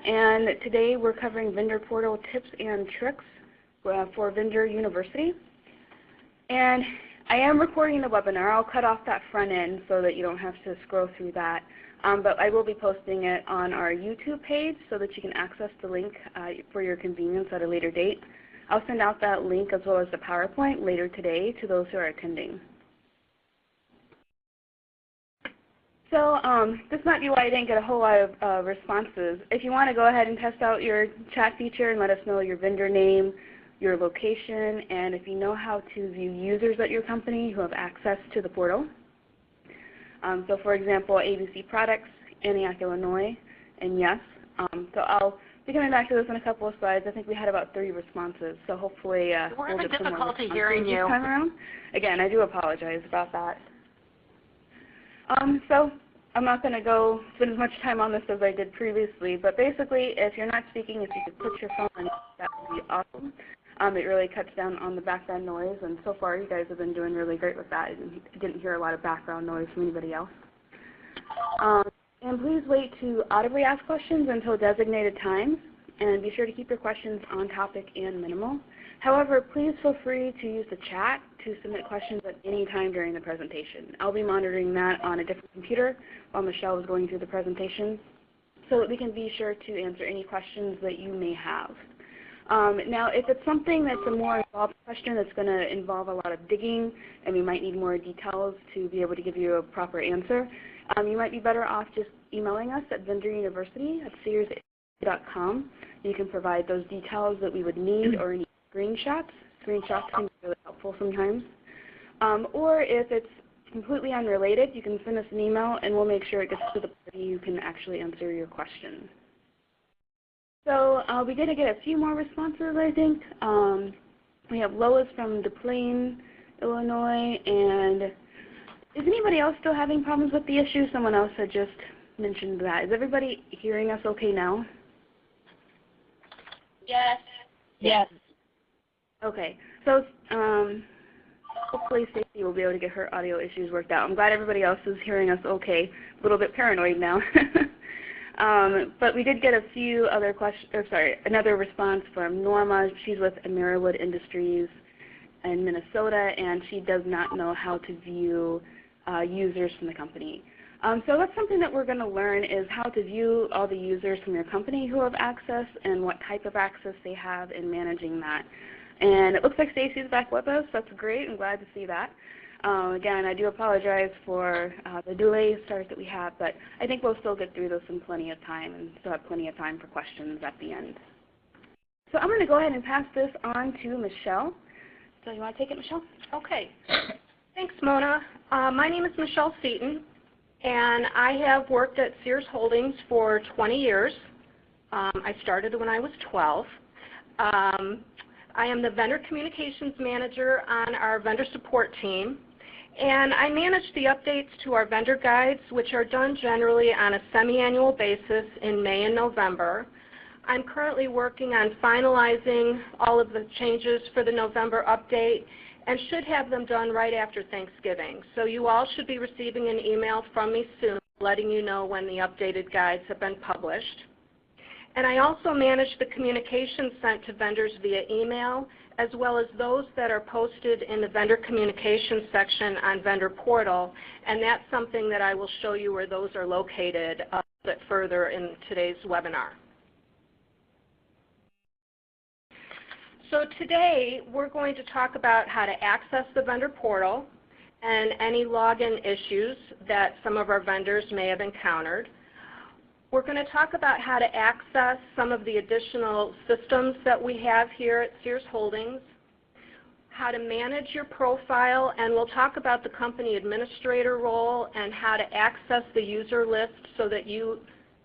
and today we're covering vendor portal tips and tricks for Vendor University. And I am recording the webinar. I'll cut off that front end so that you don't have to scroll through that. But I will be posting it on our YouTube page so that you can access the link for your convenience at a later date. I'll send out that link as well as the PowerPoint later today to those who are attending. So this might be why I didn't get a whole lot of responses. If you want to go ahead and test out your chat feature and let us know your vendor name, your location, and if you know how to view users at your company who have access to the portal. So for example, ABC Products, Antioch, Illinois, and yes. So I'll be coming back to this in a couple of slides. I think we had about 30 responses, so hopefully we're having difficulty hearing you. Time around. Again, I do apologize about that. So I'm not going to go spend as much time on this as I did previously, but basically if you're not speaking, if you could put your phone on, that would be awesome. It really cuts down on the background noise, and so far you guys have been doing really great with that. I didn't hear a lot of background noise from anybody else. And please wait to audibly ask questions until designated times, and be sure to keep your questions on topic and minimal. However, please feel free to use the chat to submit questions at any time during the presentation. I'll be monitoring that on a different computer while Michelle is going through the presentation so that we can be sure to answer any questions that you may have. Now, if it's something that's a more involved question that's going to involve a lot of digging and we might need more details to be able to give you a proper answer, you might be better off just emailing us at vendoruniversity@sears.com. You can provide those details that we would need or any screenshots. Screenshots can be really helpful sometimes. Or if it's completely unrelated, you can send us an email and we'll make sure it gets to the party who can actually answer your question. So we did get a few more responses, I think. We have Lois from Des Plaines, Illinois, and is anybody else still having problems with the issue? Someone else had just mentioned that. Is everybody hearing us okay now? Yes. Yes. Okay. So hopefully Stacey will be able to get her audio issues worked out. I'm glad everybody else is hearing us okay. A little bit paranoid now. But we did get a few other questions, another response from Norma. She's with Ameriwood Industries in Minnesota, and she does not know how to view users from the company. So that's something that we're going to learn is how to view all the users from your company who have access and what type of access they have in managing that. And it looks like Stacey's back with us. That's great. I'm glad to see that. Again, I do apologize for the delay start that we have, but I think we'll still get through this in plenty of time and still have plenty of time for questions at the end. So I'm going to go ahead and pass this on to Michelle. So you want to take it, Michelle? Okay. Thanks, Mona. My name is Michelle Seaton, and I have worked at Sears Holdings for 20 years. I started when I was 12. I am the Vendor Communications Manager on our vendor support team, and I manage the updates to our vendor guides, which are done generally on a semi-annual basis in May and November. I'm currently working on finalizing all of the changes for the November update and should have them done right after Thanksgiving. So you all should be receiving an email from me soon letting you know when the updated guides have been published. And I also manage the communications sent to vendors via email, as well as those that are posted in the vendor communications section on Vendor Portal, and that's something that I will show you where those are located a bit further in today's webinar. So today we're going to talk about how to access the Vendor Portal and any login issues that some of our vendors may have encountered. We're going to talk about how to access some of the additional systems that we have here at Sears Holdings, how to manage your profile, and we'll talk about the company administrator role and how to access the user list so that you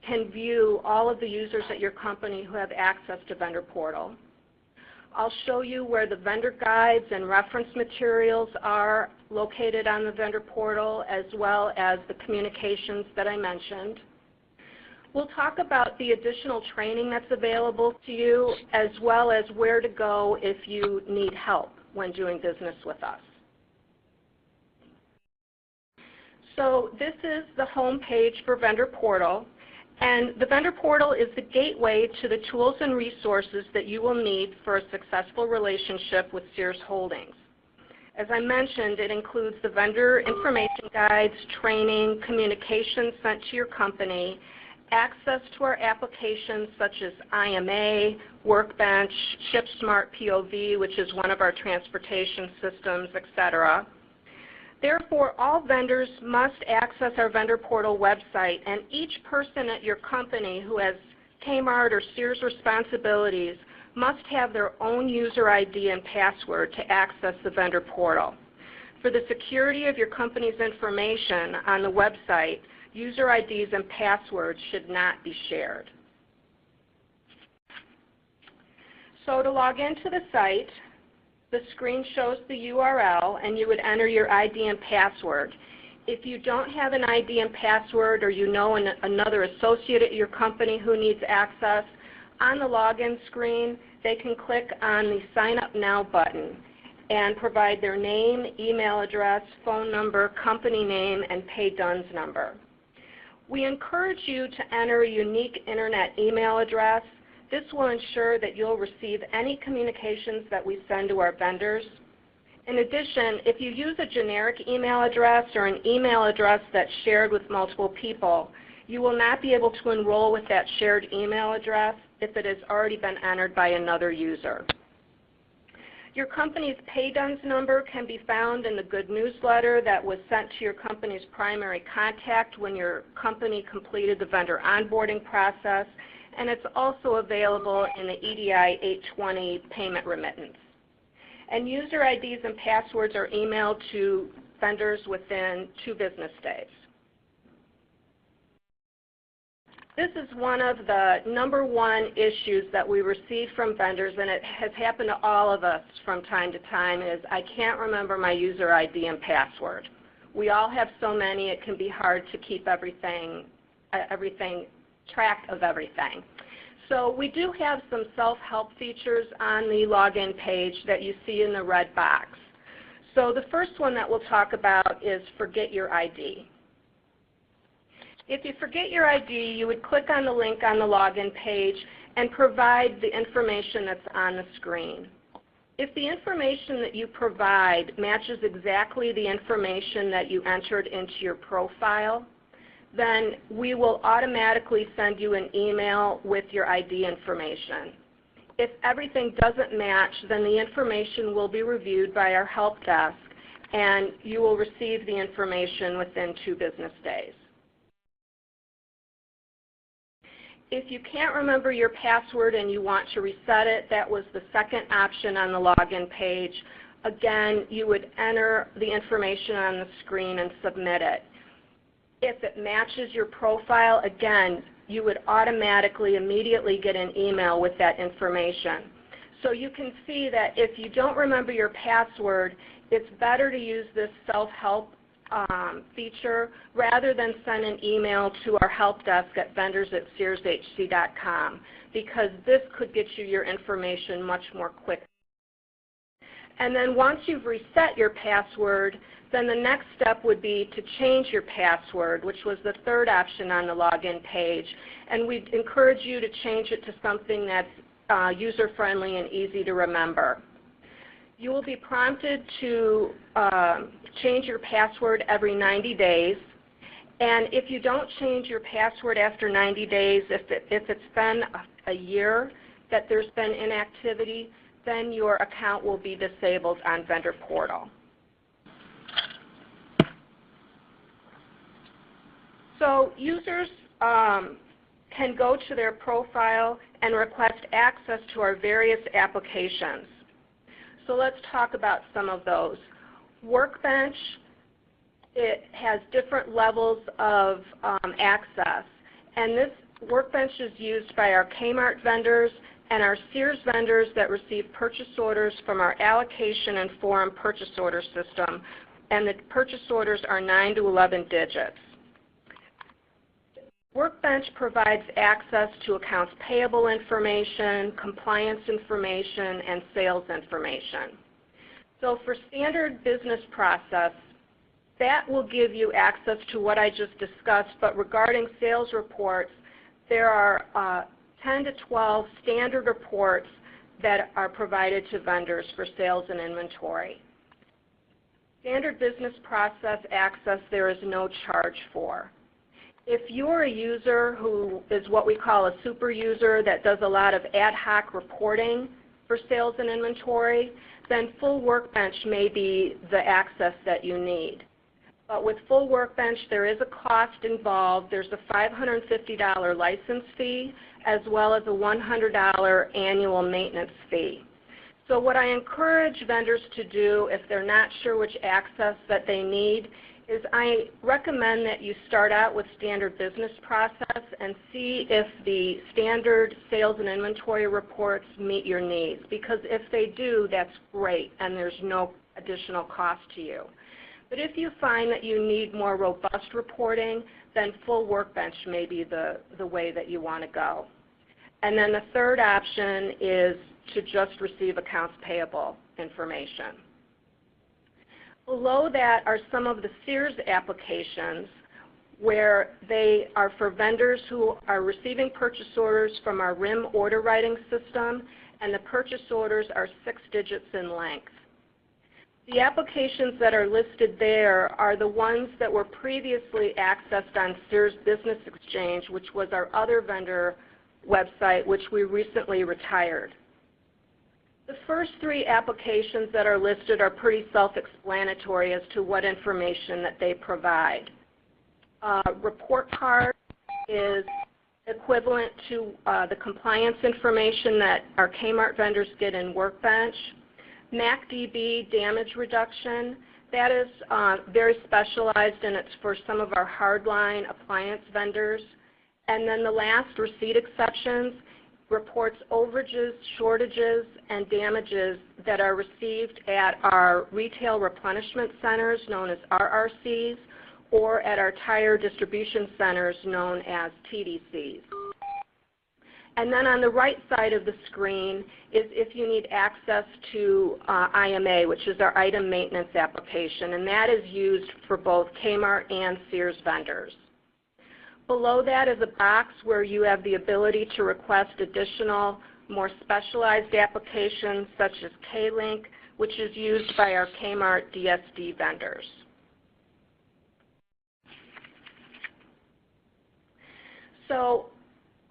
can view all of the users at your company who have access to Vendor Portal. I'll show you where the vendor guides and reference materials are located on the Vendor Portal, as well as the communications that I mentioned. We'll talk about the additional training that's available to you, as well as where to go if you need help when doing business with us. So this is the home page for Vendor Portal, And the vendor portal is the gateway to the tools and resources that you will need for a successful relationship with Sears Holdings. As I mentioned, it includes the vendor information guides, training, communications sent to your company, access to our applications such as IMA, Workbench, ShipSmart POV, which is one of our transportation systems, etc. Therefore, all vendors must access our vendor portal website, and each person at your company who has Kmart or Sears responsibilities must have their own user ID and password to access the vendor portal. For the security of your company's information on the website, user IDs and passwords should not be shared. So to log into the site, the screen shows the URL and you would enter your ID and password. If you don't have an ID and password, or you know another associate at your company who needs access, on the login screen they can click on the Sign Up Now button and provide their name, email address, phone number, company name, and pay DUNS number. We encourage you to enter a unique internet email address. This will ensure that you'll receive any communications that we send to our vendors. In addition, if you use a generic email address or an email address that's shared with multiple people, you will not be able to enroll with that shared email address if it has already been entered by another user. Your company's pay DUNS number can be found in the Good newsletter that was sent to your company's primary contact when your company completed the vendor onboarding process, and it's also available in the EDI 820 payment remittance. And user IDs and passwords are emailed to vendors within 2 business days. This is one of the #1 issues that we receive from vendors, and it has happened to all of us from time to time, is I can't remember my user ID and password. We all have so many, it can be hard to keep track of everything. So we do have some self-help features on the login page that you see in the red box. So the first one that we'll talk about is Forget Your ID. If you forget your ID, you would click on the link on the login page and provide the information that's on the screen. If the information that you provide matches exactly the information that you entered into your profile, then we will automatically send you an email with your ID information. If everything doesn't match, then the information will be reviewed by our help desk, and you will receive the information within 2 business days. If you can't remember your password and you want to reset it, that was the second option on the login page. Again, you would enter the information on the screen and submit it. If it matches your profile, again, you would automatically immediately get an email with that information. So you can see that if you don't remember your password, it's better to use this self-help feature rather than send an email to our help desk at vendors@searshc.com, because this could get you your information much more quickly. And then once you've reset your password, then the next step would be to change your password, which was the third option on the login page. And we'd encourage you to change it to something that's user-friendly and easy to remember. You will be prompted to change your password every 90 days. And if you don't change your password after 90 days, if it's been a year that there's been inactivity, then your account will be disabled on Vendor Portal. So users can go to their profile and request access to our various applications. So let's talk about some of those. Workbench, it has different levels of access, and this Workbench is used by our Kmart vendors and our Sears vendors that receive purchase orders from our allocation and forum purchase order system, and the purchase orders are 9 to 11 digits. Workbench provides access to accounts payable information, compliance information, and sales information. So for standard business process, that will give you access to what I just discussed, but regarding sales reports, there are 10 to 12 standard reports that are provided to vendors for sales and inventory. Standard business process access there is no charge for. If you're a user who is what we call a super user that does a lot of ad hoc reporting for sales and inventory, then Full Workbench may be the access that you need. But with Full Workbench, there is a cost involved. There's a $550 license fee as well as a $100 annual maintenance fee. So what I encourage vendors to do if they're not sure which access that they need is I recommend that you start out with standard business process and see if the standard sales and inventory reports meet your needs. Because if they do, that's great and there's no additional cost to you. But if you find that you need more robust reporting, then Full Workbench may be the way that you want to go. And then the third option is to just receive accounts payable information. Below that are some of the Sears applications where they are for vendors who are receiving purchase orders from our RIM order writing system, and the purchase orders are 6 digits in length. The applications that are listed there are the ones that were previously accessed on Sears Business Exchange, which was our other vendor website, which we recently retired. The first 3 applications that are listed are pretty self-explanatory as to what information that they provide. Report card is equivalent to the compliance information that our Kmart vendors get in Workbench. MacDB damage reduction, that is very specialized and it's for some of our hardline appliance vendors. And then the last, receipt exceptions, reports overages, shortages, and damages that are received at our retail replenishment centers known as RRCs or at our tire distribution centers known as TDCs. And then on the right side of the screen is if you need access to IMA, which is our item maintenance application, and that is used for both Kmart and Sears vendors. Below that is a box where you have the ability to request additional, more specialized applications such as K-Link, which is used by our Kmart DSD vendors. So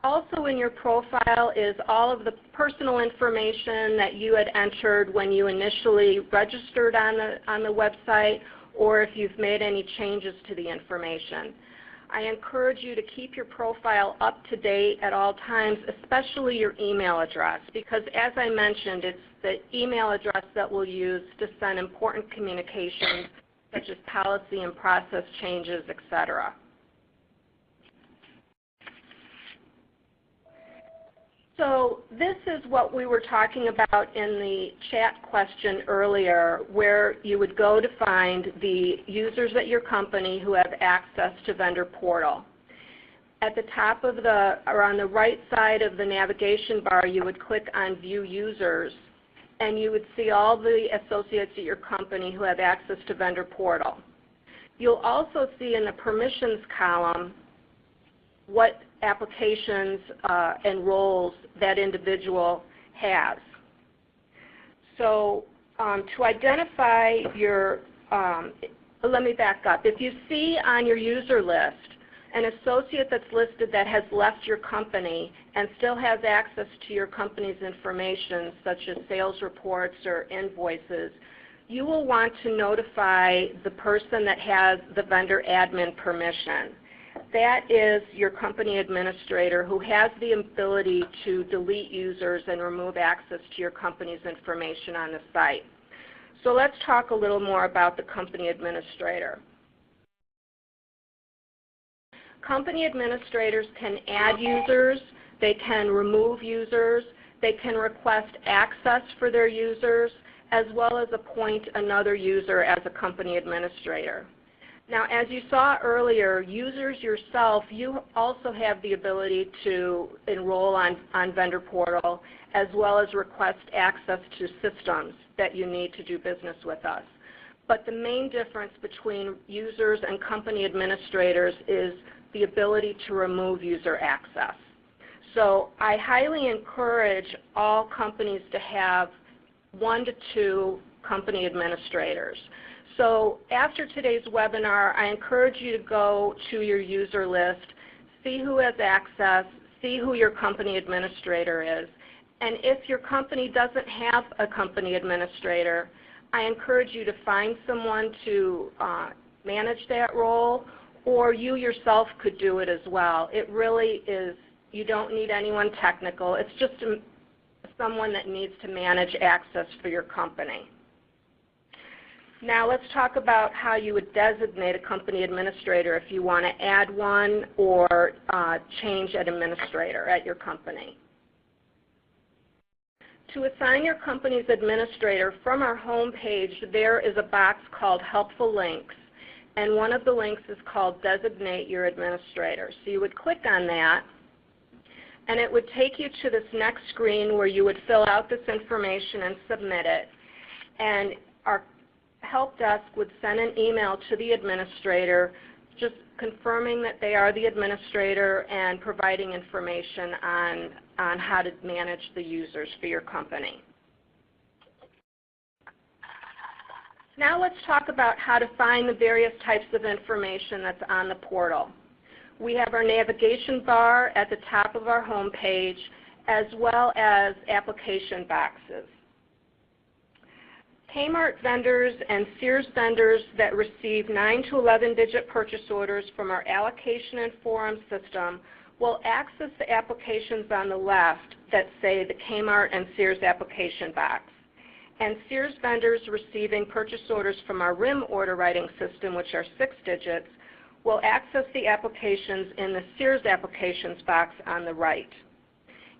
also in your profile is all of the personal information that you had entered when you initially registered on the website, or if you've made any changes to the information. I encourage you to keep your profile up to date at all times, especially your email address, because as I mentioned, it's the email address that we'll use to send important communications such as policy and process changes, etc. So this is what we were talking about in the chat question earlier, where you would go to find the users at your company who have access to Vendor Portal. At the top of or on the right side of the navigation bar, you would click on View Users, and you would see all the associates at your company who have access to Vendor Portal. You'll also see in the permissions column what applications and roles that individual has. So to identify your, let me back up. If you see on your user list an associate that's listed that has left your company and still has access to your company's information, such as sales reports or invoices, you will want to notify the person that has the vendor admin permission. That is your company administrator who has the ability to delete users and remove access to your company's information on the site. So let's talk a little more about the company administrator. Company administrators can add users, they can remove users, they can request access for their users, as well as appoint another user as a company administrator. Now, as you saw earlier, users yourself, you also have the ability to enroll on Vendor Portal as well as request access to systems that you need to do business with us. But the main difference between users and company administrators is the ability to remove user access. So I highly encourage all companies to have 1 to 2 company administrators. So after today's webinar, I encourage you to go to your user list, see who has access, see who your company administrator is. And if your company doesn't have a company administrator, I encourage you to find someone to manage that role, or you yourself could do it as well. It really is, you don't need anyone technical. It's just someone that needs to manage access for your company. Now let's talk about how you would designate a company administrator if you want to add one or change an administrator at your company. To assign your company's administrator, from our home page, there is a box called Helpful Links, and one of the links is called Designate Your Administrator. So you would click on that, and it would take you to this next screen where you would fill out this information and submit it. And our help desk would send an email to the administrator just confirming that they are the administrator and providing information on how to manage the users for your company. Now let's talk about how to find the various types of information that's on the portal. We have our navigation bar at the top of our home page, as well as application boxes. Kmart vendors and Sears vendors that receive 9 to 11-digit purchase orders from our allocation and forum system will access the applications on the left that say the Kmart and Sears application box. And Sears vendors receiving purchase orders from our RIM order writing system, which are 6 digits, will access the applications in the Sears applications box on the right.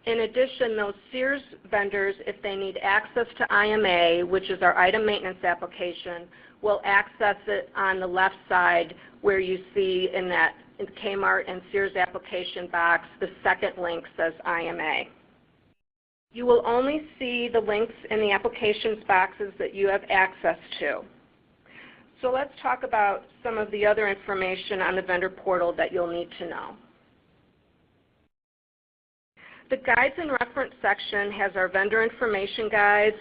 In addition, those Sears vendors, if they need access to IMA, which is our item maintenance application, will access it on the left side where you see in that Kmart and Sears application box, the second link says IMA. You will only see the links in the applications boxes that you have access to. So let's talk about some of the other information on the vendor portal that you'll need to know. The Guides and Reference section has our vendor information guides,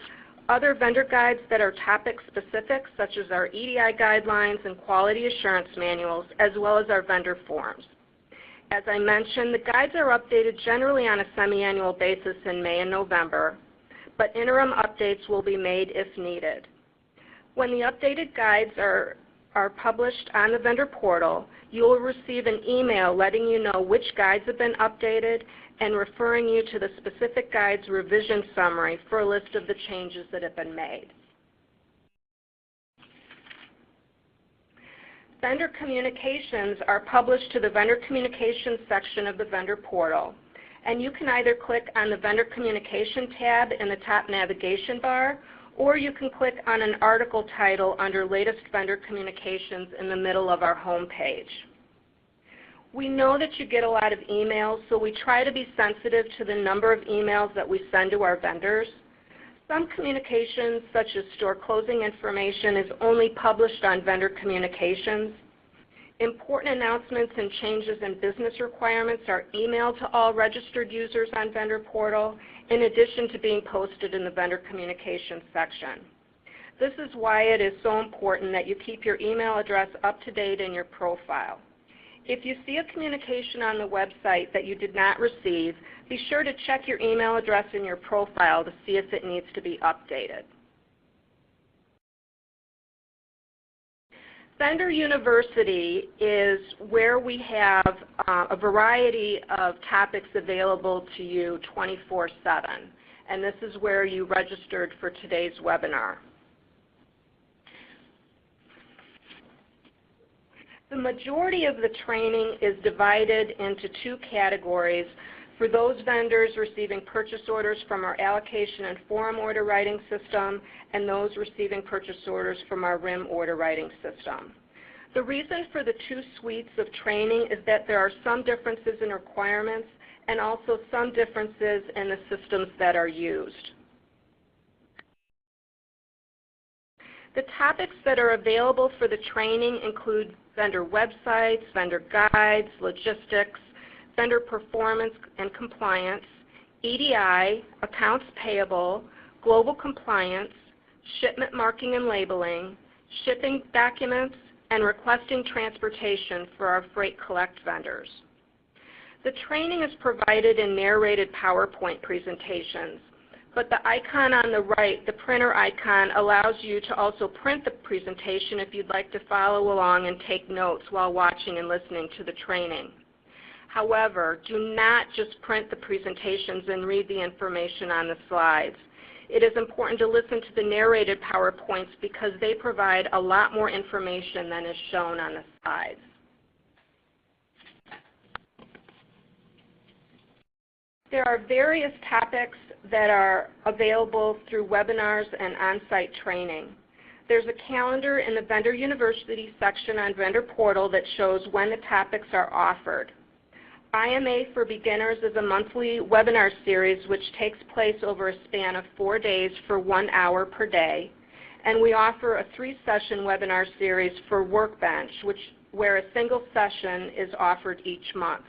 other vendor guides that are topic specific, such as our EDI guidelines and quality assurance manuals, as well as our vendor forms. As I mentioned, the guides are updated generally on a semi-annual basis in May and November, but interim updates will be made if needed. When the updated guides are published on the vendor portal, you will receive an email letting you know which guides have been updated and referring you to the specific guide's revision summary for a list of the changes that have been made. Vendor communications are published to the vendor communications section of the vendor portal, and you can either click on the vendor communication tab in the top navigation bar, or you can click on an article title under latest vendor communications in the middle of our home page. We know that you get a lot of emails, so we try to be sensitive to the number of emails that we send to our vendors. Some communications, such as store closing information, is only published on vendor communications. Important announcements and changes in business requirements are emailed to all registered users on vendor portal, in addition to being posted in the vendor communications section. This is why it is so important that you keep your email address up to date in your profile. If you see a communication on the website that you did not receive, be sure to check your email address in your profile to see if it needs to be updated. Vendor University is where we have a variety of topics available to you 24/7, and this is where you registered for today's webinar. The majority of the training is divided into 2 categories for those vendors receiving purchase orders from our allocation and forum order writing system and those receiving purchase orders from our RIM order writing system. The reason for the 2 suites of training is that there are some differences in requirements and also some differences in the systems that are used. The topics that are available for the training include vendor websites, vendor guides, logistics, vendor performance and compliance, EDI, accounts payable, global compliance, shipment marking and labeling, shipping documents, and requesting transportation for our freight collect vendors. The training is provided in narrated PowerPoint presentations, but the icon on the right, the printer icon, allows you to also print the presentation if you'd like to follow along and take notes while watching and listening to the training. However, do not just print the presentations and read the information on the slides. It is important to listen to the narrated PowerPoints because they provide a lot more information than is shown on the slides. There are various topics that are available through webinars and on-site training. There's a calendar in the Vendor University section on Vendor Portal that shows when the topics are offered. IMA for Beginners is a monthly webinar series which takes place over a span of 4 days for 1 hour per day. And we offer a 3-session webinar series for Workbench, where a single session is offered each month.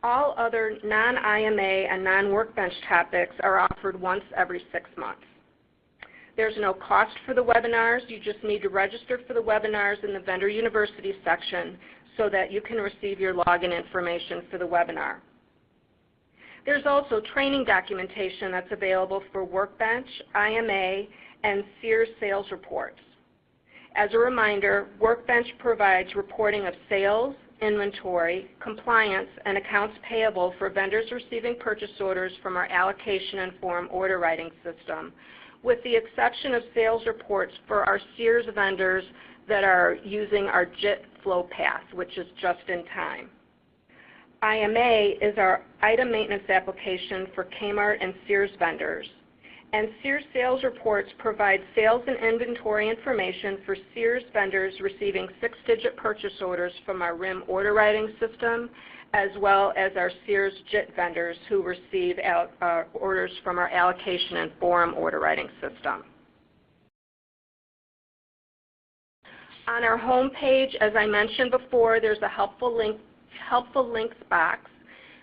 All other non-IMA and non-Workbench topics are offered once every 6 months. There's no cost for the webinars. You just need to register for the webinars in the Vendor University section so that you can receive your login information for the webinar. There's also training documentation that's available for Workbench, IMA, and Sears sales reports. As a reminder, Workbench provides reporting of sales, inventory, compliance, and accounts payable for vendors receiving purchase orders from our allocation and form order writing system, with the exception of sales reports for our Sears vendors that are using our JIT flow path, which is just in time. IMA is our item maintenance application for Kmart and Sears vendors. And Sears sales reports provide sales and inventory information for Sears vendors receiving 6-digit purchase orders from our RIM order writing system, as well as our Sears JIT vendors who receive orders from our allocation and form order writing system. On our home page, as I mentioned before, there's a helpful links box.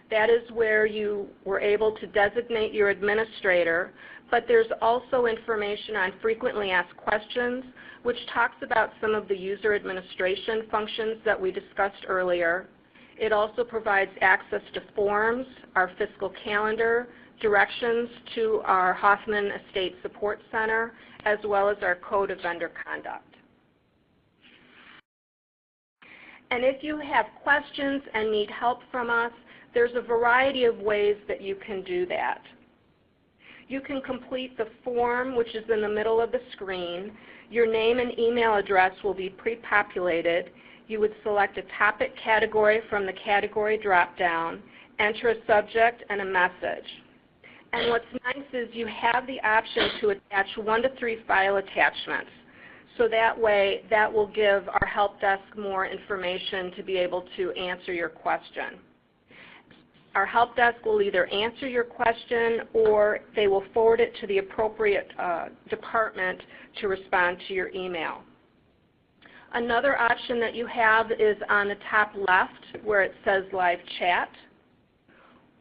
That is where you were able to designate your administrator, but there's also information on frequently asked questions, which talks about some of the user administration functions that we discussed earlier. It also provides access to forms, our fiscal calendar, directions to our Hoffman Estate Support Center, as well as our Code of Vendor Conduct. And if you have questions and need help from us, there's a variety of ways that you can do that. You can complete the form, which is in the middle of the screen. Your name and email address will be pre-populated. You would select a topic category from the category drop-down, enter a subject and a message. And what's nice is you have the option to attach 1 to 3 file attachments. So that way, that will give our help desk more information to be able to answer your question. Our help desk will either answer your question or they will forward it to the appropriate department to respond to your email. Another option that you have is on the top left where it says Live Chat,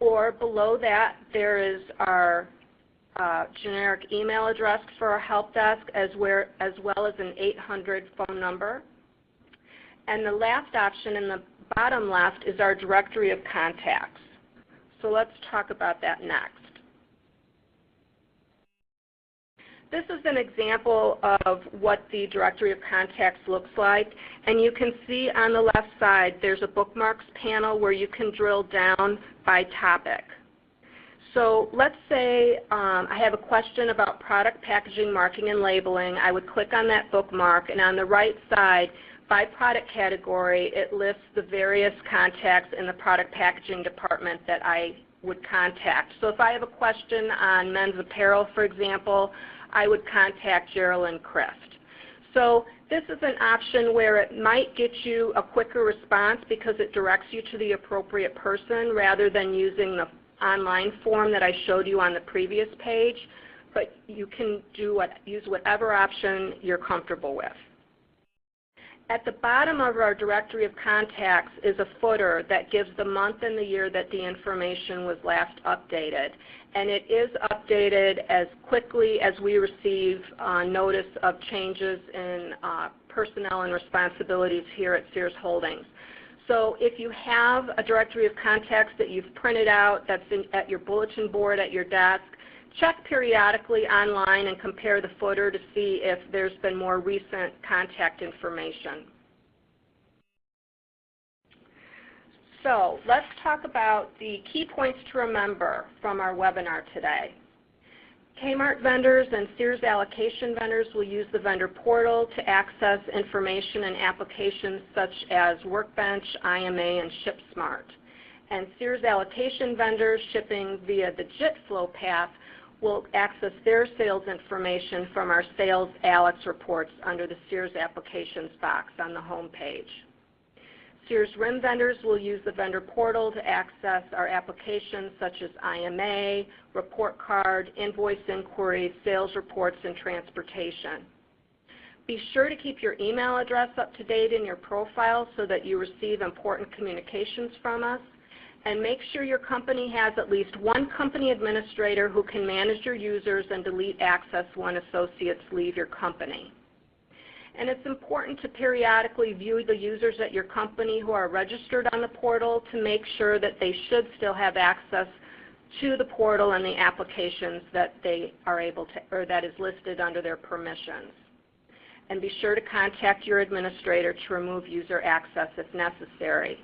or below that there is our generic email address for our help desk as well as an 800 phone number. And the last option in the bottom left is our directory of contacts. So let's talk about that next. This is an example of what the directory of contacts looks like, and you can see on the left side there's a bookmarks panel where you can drill down by topic. So let's say I have a question about product packaging, marking, and labeling. I would click on that bookmark, and on the right side, by product category, it lists the various contacts in the product packaging department that I would contact. So if I have a question on men's apparel, for example, I would contact Geraldine Christ. So this is an option where it might get you a quicker response because it directs you to the appropriate person rather than using the online form that I showed you on the previous page, but you can use whatever option you're comfortable with. At the bottom of our directory of contacts is a footer that gives the month and the year that the information was last updated. And it is updated as quickly as we receive notice of changes in personnel and responsibilities here at Sears Holdings. So if you have a directory of contacts that you've printed out that's at your bulletin board at your desk, check periodically online and compare the footer to see if there's been more recent contact information. So let's talk about the key points to remember from our webinar today. Kmart vendors and Sears allocation vendors will use the vendor portal to access information and applications such as Workbench, IMA, and ShipSmart. And Sears allocation vendors shipping via the JIT flow path will access their sales information from our Sales Alex reports under the Sears Applications box on the home page. Sears RIM vendors will use the vendor portal to access our applications such as IMA, report card, invoice inquiry, sales reports, and transportation. Be sure to keep your email address up to date in your profile so that you receive important communications from us. And make sure your company has at least one company administrator who can manage your users and delete access when associates leave your company. And it's important to periodically view the users at your company who are registered on the portal to make sure that they should still have access to the portal and the applications that they are able to, or that is listed under their permissions. And be sure to contact your administrator to remove user access if necessary.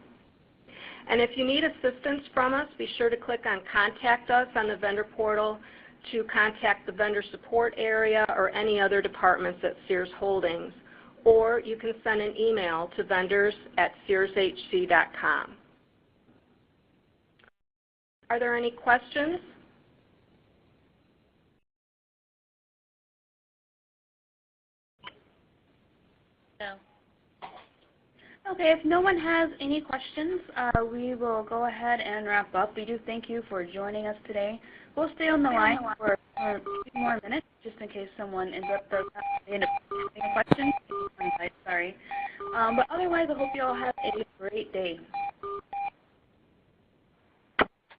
And if you need assistance from us, be sure to click on Contact Us on the vendor portal to contact the vendor support area or any other departments at Sears Holdings. Or you can send an email to vendors@searshc.com. Are there any questions? No. Okay, if no one has any questions, we will go ahead and wrap up. We do thank you for joining us today. We'll stay on the line for a few more minutes just in case someone ends up asking a question. Sorry. But otherwise, I hope you all have a great day.